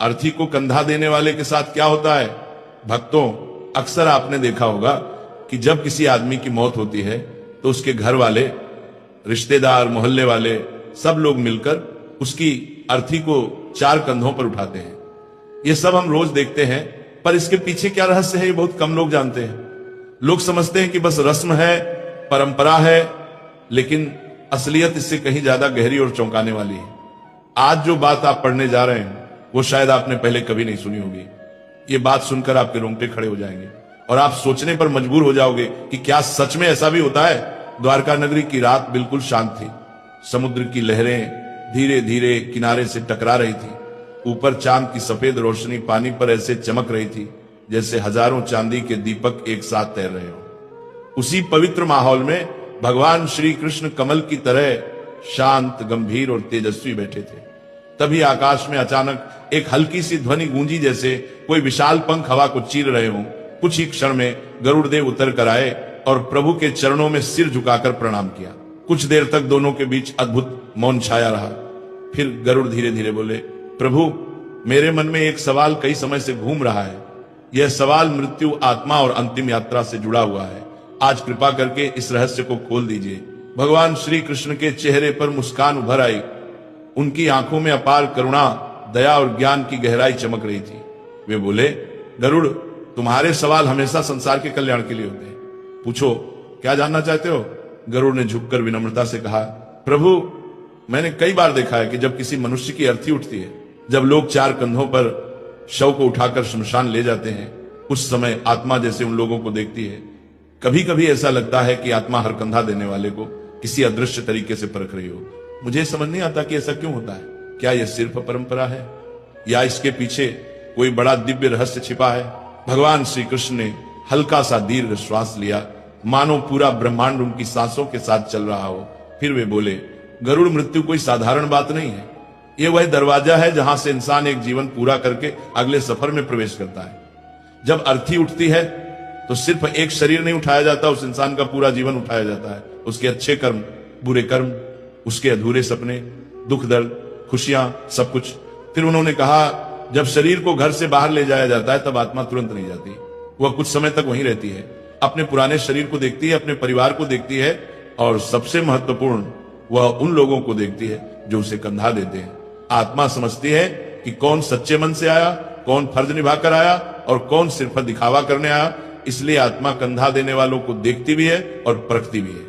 अर्थी को कंधा देने वाले के साथ क्या होता है? भक्तों, अक्सर आपने देखा होगा कि जब किसी आदमी की मौत होती है तो उसके घर वाले, रिश्तेदार, मोहल्ले वाले सब लोग मिलकर उसकी अर्थी को 4 कंधों पर उठाते हैं। ये सब हम रोज देखते हैं, पर इसके पीछे क्या रहस्य है ये बहुत कम लोग जानते हैं। लोग समझते हैं कि बस रस्म है, परंपरा है, लेकिन असलियत इससे कहीं ज्यादा गहरी और चौंकाने वाली है। आज जो बात आप पढ़ने जा रहे हैं वो शायद आपने पहले कभी नहीं सुनी होगी। ये बात सुनकर आपके रोंगटे खड़े हो जाएंगे और आप सोचने पर मजबूर हो जाओगे कि क्या सच में ऐसा भी होता है। द्वारका नगरी की रात बिल्कुल शांत थी। समुद्र की लहरें धीरे धीरे किनारे से टकरा रही थी। ऊपर चांद की सफेद रोशनी पानी पर ऐसे चमक रही थी जैसे हजारों चांदी के दीपक एक साथ तैर रहे हो। उसी पवित्र माहौल में भगवान श्री कृष्ण कमल की तरह शांत, गंभीर और तेजस्वी बैठे थे। तभी आकाश में अचानक एक हल्की सी ध्वनि गूंजी, जैसे कोई विशाल पंख हवा को चीर रहे हों। कुछ ही क्षण में गरुड़ देव उतर कर आए और प्रभु के चरणों में सिर झुकाकर प्रणाम किया। कुछ देर तक दोनों के बीच अद्भुत मौन छाया रहा। फिर गरुड़ धीरे धीरे बोले, प्रभु, मेरे मन में एक सवाल कई समय से घूम रहा है। यह सवाल मृत्यु, आत्मा और अंतिम यात्रा से जुड़ा हुआ है। आज कृपा करके इस रहस्य को खोल दीजिए। भगवान श्री कृष्ण के चेहरे पर मुस्कान उभर आई। उनकी आंखों में अपार करुणा, दया और ज्ञान की गहराई चमक रही थी। वे बोले, गरुड़, तुम्हारे सवाल हमेशा संसार के कल्याण के लिए होते हैं। पूछो, क्या जानना चाहते हो? गरुड़ ने झुककर विनम्रता से कहा, प्रभु, मैंने कई बार देखा है कि जब किसी मनुष्य की अर्थी उठती है, जब लोग 4 कंधों पर शव को उठाकर शमशान ले जाते हैं, उस समय आत्मा जैसे उन लोगों को देखती है। कभी कभी ऐसा लगता है कि आत्मा हर कंधा देने वाले को किसी अदृश्य तरीके से परख रही हो। मुझे समझ नहीं आता कि ऐसा क्यों होता है। क्या यह सिर्फ परंपरा है या इसके पीछे कोई बड़ा दिव्य रहस्य छिपा है? भगवान श्री कृष्ण ने हल्का सा दीर्घ श्वास लिया, मानो पूरा ब्रह्मांड उनकी सांसों के साथ चल रहा हो। फिर वे बोले, गरुड़, मृत्यु कोई साधारण बात नहीं है। यह वह दरवाजा है जहां से इंसान एक जीवन पूरा करके अगले सफर में प्रवेश करता है। जब अर्थी उठती है तो सिर्फ एक शरीर नहीं उठाया जाता, उस इंसान का पूरा जीवन उठाया जाता है। उसके अच्छे कर्म, बुरे कर्म, उसके अधूरे सपने, दुख दर्द, खुशियां, सब कुछ। फिर उन्होंने कहा, जब शरीर को घर से बाहर ले जाया जाता है तब आत्मा तुरंत नहीं जाती। वह कुछ समय तक वहीं रहती है, अपने पुराने शरीर को देखती है, अपने परिवार को देखती है और सबसे महत्वपूर्ण, वह उन लोगों को देखती है जो उसे कंधा देते हैं। आत्मा समझती है कि कौन सच्चे मन से आया, कौन फर्ज निभाकर आया और कौन सिर्फ दिखावा करने आया। इसलिए आत्मा कंधा देने वालों को देखती भी है और परखती भी है।